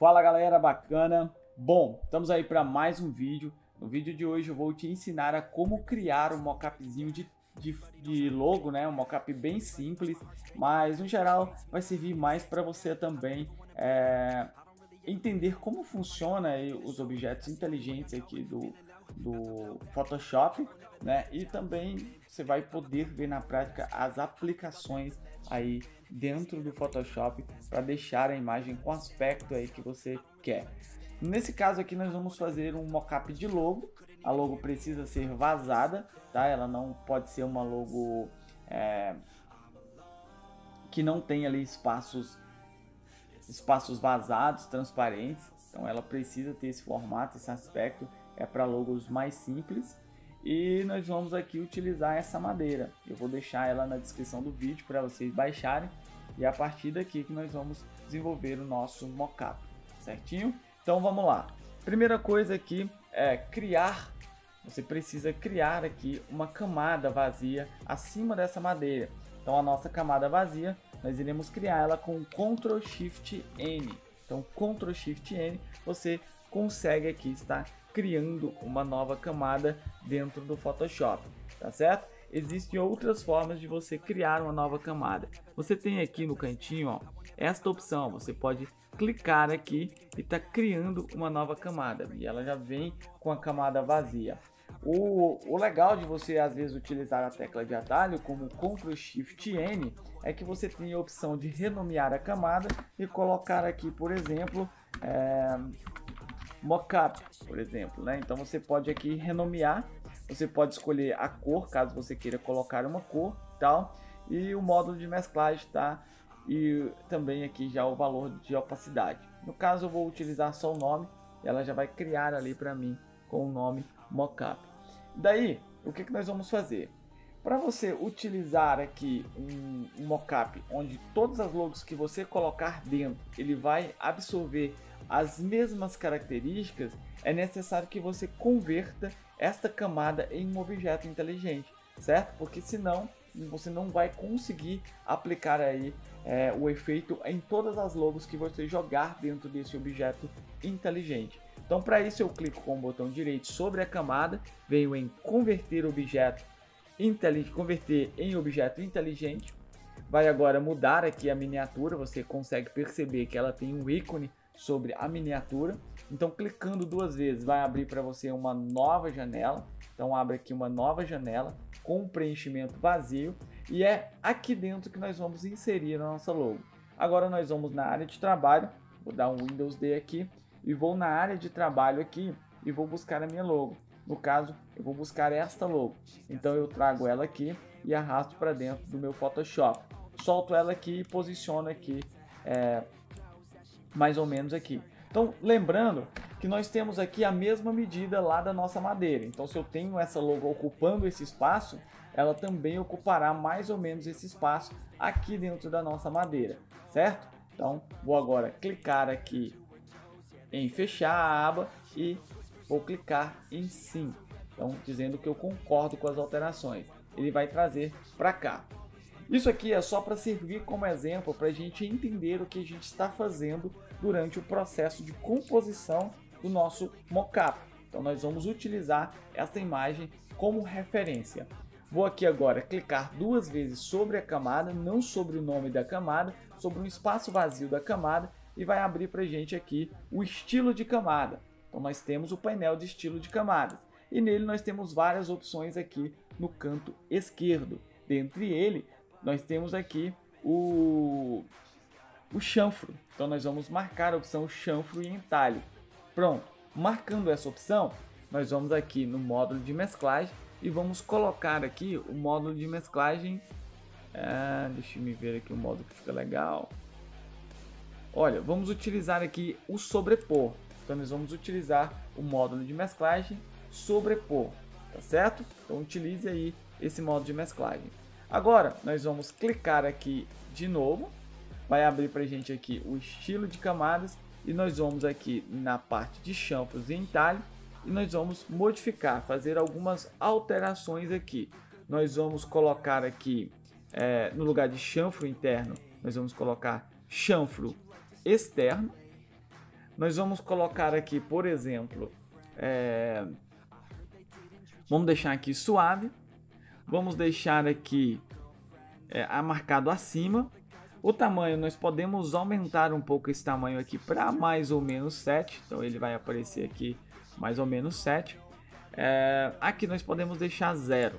Fala galera, bacana? Bom, estamos aí para mais um vídeo. No vídeo de hoje eu vou te ensinar a como criar um mockupzinho de logo, né? Um mockup bem simples, mas no geral vai servir mais para você também entender como funciona aí os objetos inteligentes aqui do Photoshop, né? E também você vai poder ver na prática as aplicações aí dentro do Photoshop para deixar a imagem com o aspecto aí que você quer. Nesse caso aqui nós vamos fazer um mockup de logo. A logo precisa ser vazada, tá? Ela não pode ser uma logo que não tem ali espaços vazados, transparentes. Então ela precisa ter esse formato, esse aspecto. É para logos mais simples. E nós vamos aqui utilizar essa madeira. Eu vou deixar ela na descrição do vídeo para vocês baixarem. E é a partir daqui que nós vamos desenvolver o nosso mockup, certinho? Então vamos lá. Primeira coisa aqui é criar. Você precisa criar aqui uma camada vazia acima dessa madeira. Então a nossa camada vazia, nós iremos criar ela com Ctrl Shift N. Então Ctrl Shift N, você consegue aqui estar criando uma nova camada dentro do Photoshop, tá certo? Existem outras formas de você criar uma nova camada. Você tem aqui no cantinho, ó, esta opção. Você pode clicar aqui e tá criando uma nova camada e ela já vem com a camada vazia. O legal de você às vezes utilizar a tecla de atalho como Ctrl Shift N é que você tem a opção de renomear a camada e colocar aqui, por exemplo, mockup, por exemplo, né? Então você pode aqui renomear, você pode escolher a cor, caso você queira colocar uma cor, tal, e o módulo de mesclagem, tá? E também aqui já o valor de opacidade. No caso eu vou utilizar só o nome, ela já vai criar ali para mim com o nome mockup. Daí, o que nós vamos fazer? Para você utilizar aqui um mockup onde todas as logos que você colocar dentro, ele vai absorver as mesmas características, é necessário que você converta esta camada em um objeto inteligente, certo? Porque senão você não vai conseguir aplicar aí o efeito em todas as logos que você jogar dentro desse objeto inteligente. Então para isso eu clico com o botão direito sobre a camada, venho em converter em objeto inteligente. Vai agora mudar aqui a miniatura, você consegue perceber que ela tem um ícone sobre a miniatura. Então clicando duas vezes vai abrir para você uma nova janela. Então abre aqui uma nova janela com um preenchimento vazio e é aqui dentro que nós vamos inserir a nossa logo. Agora nós vamos na área de trabalho, vou dar um Windows D aqui e vou na área de trabalho aqui e vou buscar a minha logo. No caso, eu vou buscar esta logo. Então eu trago ela aqui e arrasto para dentro do meu Photoshop. Solto ela aqui e posiciono aqui mais ou menos aqui. Então lembrando que nós temos aqui a mesma medida lá da nossa madeira. Então se eu tenho essa logo ocupando esse espaço, ela também ocupará mais ou menos esse espaço aqui dentro da nossa madeira, certo? Então vou agora clicar aqui em fechar a aba e vou clicar em sim. Então dizendo que eu concordo com as alterações. Ele vai trazer para cá. Isso aqui é só para servir como exemplo para a gente entender o que a gente está fazendo durante o processo de composição do nosso mockup. Então nós vamos utilizar essa imagem como referência. Vou aqui agora clicar duas vezes sobre a camada, não sobre o nome da camada, sobre um espaço vazio da camada e vai abrir para a gente aqui o estilo de camada. Então nós temos o painel de estilo de camadas e nele nós temos várias opções aqui no canto esquerdo. Dentre ele nós temos aqui o chanfro. Então nós vamos marcar a opção chanfro e entalhe. Pronto. Marcando essa opção, nós vamos aqui no módulo de mesclagem e vamos colocar aqui o módulo de mesclagem. Deixa eu ver aqui o módulo que fica legal. Olha, vamos utilizar aqui o sobrepor. Então nós vamos utilizar o módulo de mesclagem sobrepor, tá certo? Então utilize aí esse módulo de mesclagem. Agora nós vamos clicar aqui de novo, vai abrir para a gente aqui o estilo de camadas e nós vamos aqui na parte de chanfros e entalhe e nós vamos modificar, fazer algumas alterações aqui. Nós vamos colocar aqui no lugar de chanfro interno, nós vamos colocar chanfro externo. nós vamos colocar aqui, por exemplo, vamos deixar aqui suave, vamos deixar aqui marcado acima. O tamanho, nós podemos aumentar um pouco esse tamanho aqui para mais ou menos 7, então ele vai aparecer aqui mais ou menos 7. Aqui nós podemos deixar 0,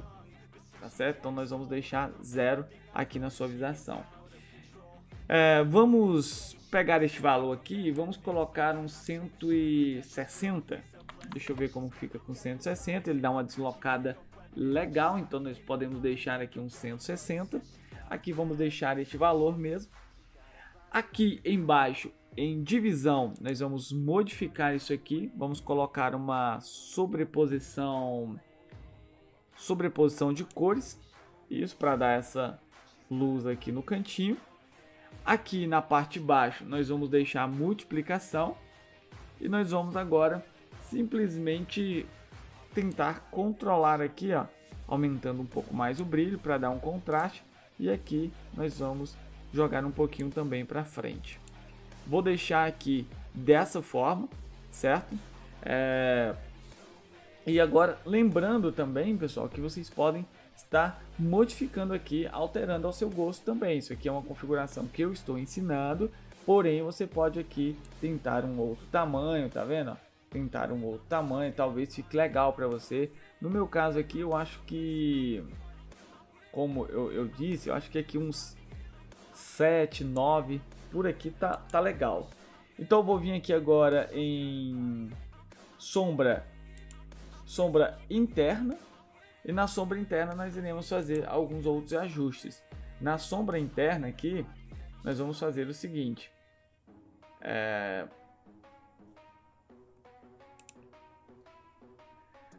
tá certo? Então nós vamos deixar 0 aqui na suavização. Vamos pegar este valor aqui e vamos colocar um 160. Deixa eu ver como fica com 160, ele dá uma deslocada legal, então nós podemos deixar aqui um 160. Aqui vamos deixar este valor mesmo. Aqui embaixo, em divisão, nós vamos modificar isso aqui. Vamos colocar uma sobreposição de cores. Isso para dar essa luz aqui no cantinho. Aqui na parte de baixo, nós vamos deixar multiplicação. E nós vamos agora simplesmente tentar controlar aqui, ó, aumentando um pouco mais o brilho para dar um contraste. E aqui nós vamos jogar um pouquinho também para frente. Vou deixar aqui dessa forma, certo? E agora, lembrando também, pessoal, que vocês podem estar modificando aqui, alterando ao seu gosto também. Isso aqui é uma configuração que eu estou ensinando, porém você pode aqui tentar um outro tamanho, tá vendo? Tentar um outro tamanho, talvez fique legal para você. No meu caso aqui, eu acho que, como eu disse, eu acho que aqui uns 7, 9, por aqui tá legal. Então eu vou vir aqui agora em sombra interna, e na sombra interna nós iremos fazer alguns outros ajustes. Na sombra interna aqui, nós vamos fazer o seguinte.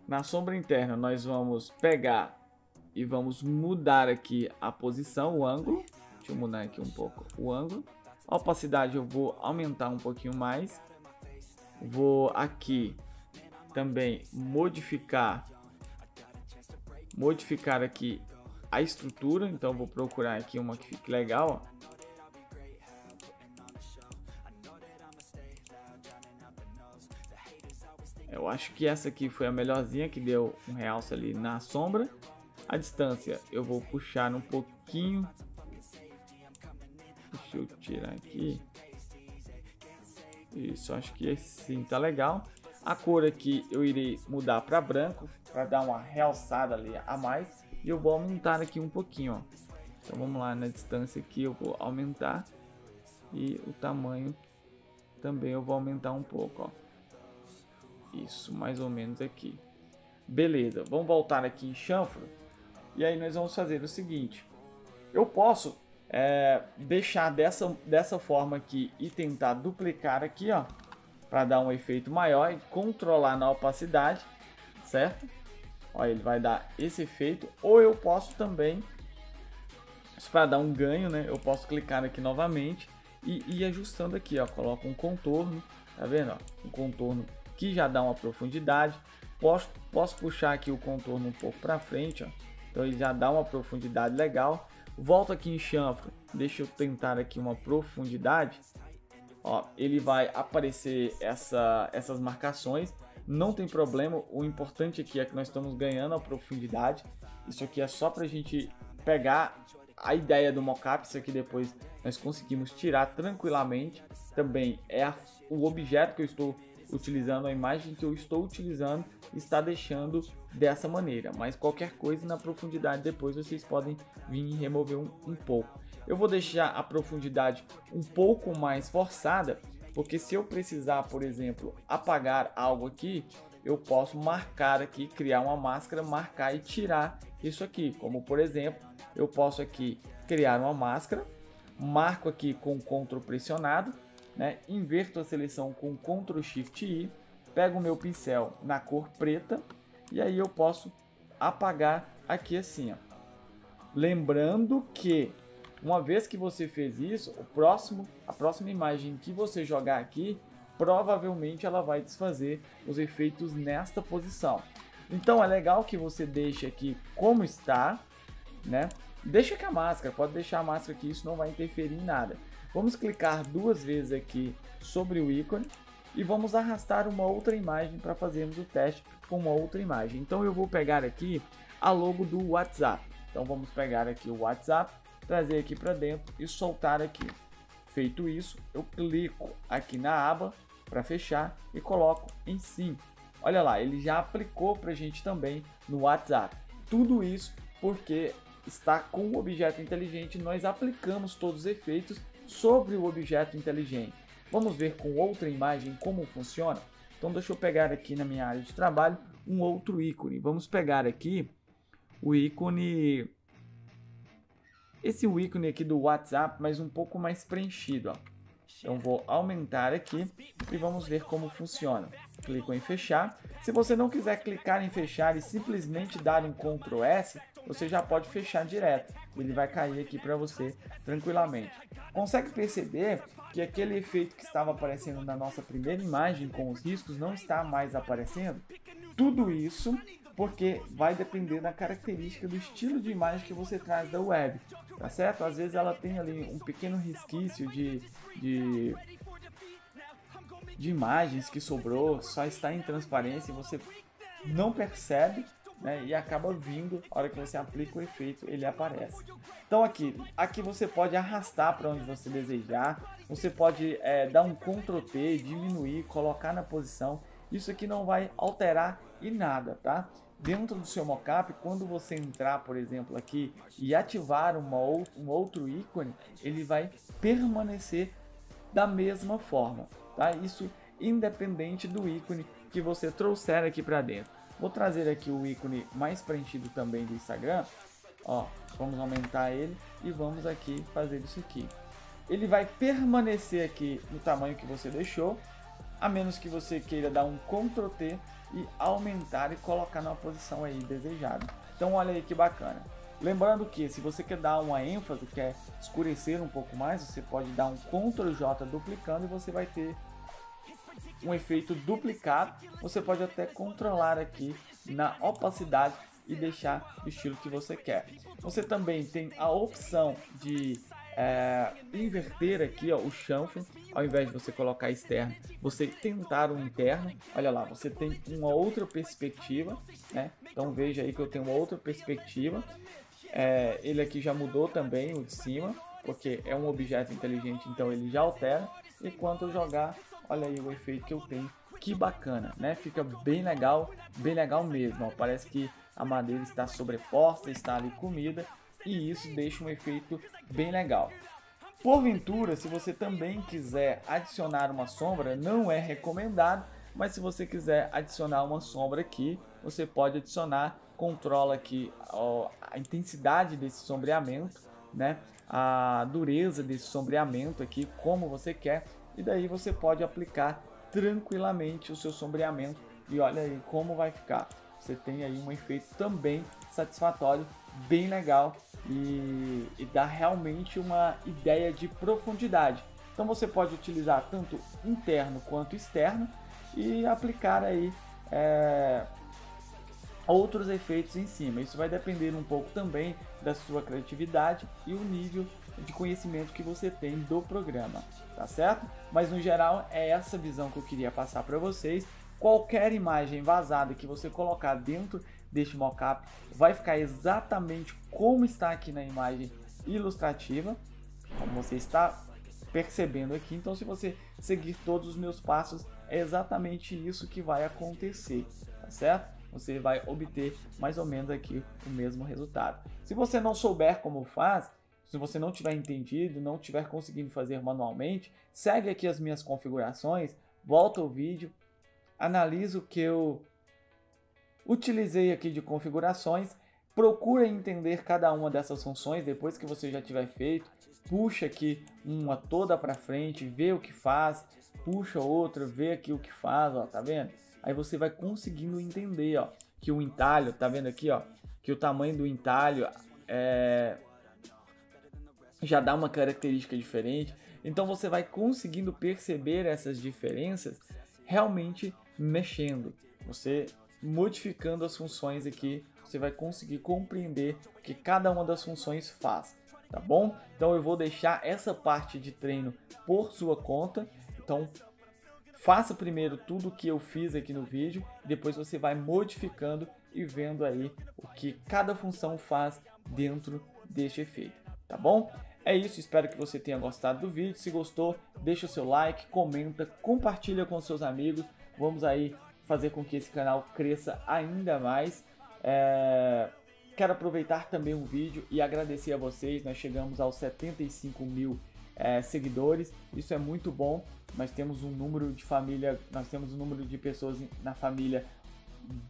Na sombra interna nós vamos pegar e vamos mudar aqui a posição, o ângulo. Deixa eu mudar aqui um pouco o ângulo. A opacidade eu vou aumentar um pouquinho mais. Vou aqui também modificar aqui a estrutura. Então vou procurar aqui uma que fique legal, ó. Eu acho que essa aqui foi a melhorzinha, que deu um realce ali na sombra. A distância eu vou puxar um pouquinho. Deixa eu tirar aqui. Isso, acho que assim tá legal. A cor aqui eu irei mudar para branco, para dar uma realçada ali a mais. E eu vou aumentar aqui um pouquinho, ó. Então vamos lá, na distância aqui eu vou aumentar. E o tamanho também eu vou aumentar um pouco, ó. Isso, mais ou menos aqui. Beleza, vamos voltar aqui em chanfro. E aí nós vamos fazer o seguinte. Eu posso deixar dessa forma aqui e tentar duplicar aqui, ó, para dar um efeito maior e controlar na opacidade, certo? Ó, ele vai dar esse efeito. Ou eu posso também, para dar um ganho, né? Eu posso clicar aqui novamente e ir ajustando aqui, ó. Coloco um contorno, tá vendo? Ó, um contorno que já dá uma profundidade. Posso puxar aqui o contorno um pouco para frente, ó. Então ele já dá uma profundidade legal. Volto aqui em chanfro, deixa eu tentar aqui uma profundidade. Ó, ele vai aparecer essas marcações. Não tem problema, o importante aqui é que nós estamos ganhando a profundidade. Isso aqui é só para a gente pegar a ideia do mockup. Isso aqui depois nós conseguimos tirar tranquilamente. Também é o objeto que eu estou utilizando, a imagem que eu estou utilizando está deixando dessa maneira, mas qualquer coisa na profundidade depois vocês podem vir e remover um pouco. Eu vou deixar a profundidade um pouco mais forçada, porque se eu precisar, por exemplo, apagar algo aqui, eu posso marcar aqui, criar uma máscara, marcar e tirar isso aqui, como por exemplo, eu posso aqui criar uma máscara, marco aqui com Ctrl pressionado, né? Inverto a seleção com Ctrl Shift I, pego o meu pincel na cor preta e aí eu posso apagar aqui assim, ó. Lembrando que uma vez que você fez isso, a próxima imagem que você jogar aqui, provavelmente ela vai desfazer os efeitos nesta posição. Então é legal que você deixe aqui como está, né? Deixa com a máscara, pode deixar a máscara aqui, isso não vai interferir em nada. Vamos clicar duas vezes aqui sobre o ícone e vamos arrastar uma outra imagem para fazermos o teste com uma outra imagem. Então eu vou pegar aqui a logo do WhatsApp. Então vamos pegar aqui o WhatsApp, trazer aqui para dentro e soltar aqui. Feito isso, eu clico aqui na aba para fechar e coloco em sim. Olha lá, ele já aplicou para a gente também no WhatsApp. Tudo isso porque está com o objeto inteligente, nós aplicamos todos os efeitos sobre o objeto inteligente. Vamos ver com outra imagem como funciona? Então deixa eu pegar aqui na minha área de trabalho um outro ícone. Vamos pegar aqui o ícone, esse ícone aqui do WhatsApp, mas um pouco mais preenchido, ó. Então vou aumentar aqui e vamos ver como funciona. Clico em fechar. Se você não quiser clicar em fechar e simplesmente dar um Ctrl S, você já pode fechar direto. Ele vai cair aqui para você tranquilamente. Consegue perceber que aquele efeito que estava aparecendo na nossa primeira imagem com os riscos não está mais aparecendo? Tudo isso porque vai depender da característica do estilo de imagem que você traz da web, tá certo? Às vezes ela tem ali um pequeno resquício de imagens que sobrou, só está em transparência e você não percebe, né? E acaba vindo, a hora que você aplica o efeito, ele aparece. Então aqui você pode arrastar para onde você desejar, você pode dar um Ctrl T, diminuir, colocar na posição. Isso aqui não vai alterar em nada, tá? Dentro do seu mockup, quando você entrar, por exemplo, aqui e ativar um outro ícone, ele vai permanecer da mesma forma, tá? Isso independente do ícone que você trouxer aqui para dentro. Vou trazer aqui o ícone mais preenchido também do Instagram, ó, vamos aumentar ele e vamos aqui fazer isso aqui. Ele vai permanecer aqui no tamanho que você deixou, a menos que você queira dar um Ctrl T e aumentar e colocar na posição aí desejada. Então olha aí que bacana. Lembrando que se você quer dar uma ênfase, quer escurecer um pouco mais, você pode dar um Ctrl J duplicando e você vai ter um efeito duplicado. Você pode até controlar aqui na opacidade e deixar do estilo que você quer. Você também tem a opção de inverter aqui, ó, o chanfre. Ao invés de você colocar externo, você tentar o interno. Olha lá, você tem uma outra perspectiva, né? Então veja aí que eu tenho uma outra perspectiva. Ele aqui já mudou também o de cima, porque é um objeto inteligente, então ele já altera. E quando eu jogar, olha aí o efeito que eu tenho. Que bacana, né? Fica bem legal mesmo, ó. Parece que a madeira está sobreposta, está ali comida, e isso deixa um efeito bem legal. Porventura, se você também quiser adicionar uma sombra, não é recomendado, mas se você quiser adicionar uma sombra aqui, você pode adicionar, controla aqui a intensidade desse sombreamento, né? A dureza desse sombreamento aqui, como você quer, e daí você pode aplicar tranquilamente o seu sombreamento e olha aí como vai ficar. Você tem aí um efeito também satisfatório, bem legal e dá realmente uma ideia de profundidade. Então você pode utilizar tanto interno quanto externo e aplicar aí outros efeitos em cima. Isso vai depender um pouco também da sua criatividade e o nível de conhecimento que você tem do programa, tá certo? Mas no geral é essa visão que eu queria passar para vocês. Qualquer imagem vazada que você colocar dentro deste mockup vai ficar exatamente como está aqui na imagem ilustrativa, como você está percebendo aqui. Então, se você seguir todos os meus passos, é exatamente isso que vai acontecer, tá certo? Você vai obter mais ou menos aqui o mesmo resultado. Se você não souber como faz, se você não tiver entendido, não tiver conseguindo fazer manualmente, segue aqui as minhas configurações, volta o vídeo, analisa o que eu utilizei aqui de configurações, procura entender cada uma dessas funções depois que você já tiver feito, puxa aqui uma toda para frente, vê o que faz, puxa outra, vê aqui o que faz, ó, tá vendo? Aí você vai conseguindo entender, ó, que o entalho, tá vendo aqui, ó, que o tamanho do entalho já dá uma característica diferente. Então você vai conseguindo perceber essas diferenças realmente mexendo. Você modificando as funções aqui, você vai conseguir compreender o que cada uma das funções faz, tá bom? Então eu vou deixar essa parte de treino por sua conta. Então faça primeiro tudo o que eu fiz aqui no vídeo, depois você vai modificando e vendo aí o que cada função faz dentro deste efeito, tá bom? É isso, espero que você tenha gostado do vídeo. Se gostou, deixa o seu like, comenta, compartilha com seus amigos. Vamos aí fazer com que esse canal cresça ainda mais. Quero aproveitar também um vídeo e agradecer a vocês. Nós chegamos aos 75 mil seguidores, isso é muito bom. Nós temos um número de pessoas na família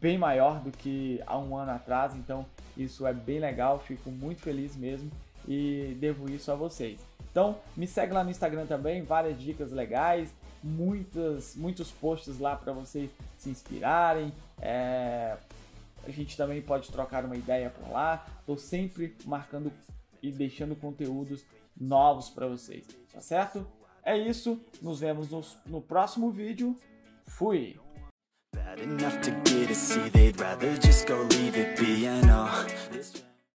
bem maior do que há um ano atrás, então isso é bem legal, fico muito feliz mesmo e devo isso a vocês. Então me segue lá no Instagram também, várias dicas legais, muitos posts lá para vocês se inspirarem. A gente também pode trocar uma ideia por lá. Estou sempre marcando e deixando conteúdos novos para vocês, tá certo? É isso, nos vemos no próximo vídeo. Fui! Bad enough to get a see, they'd rather just go leave it be, I know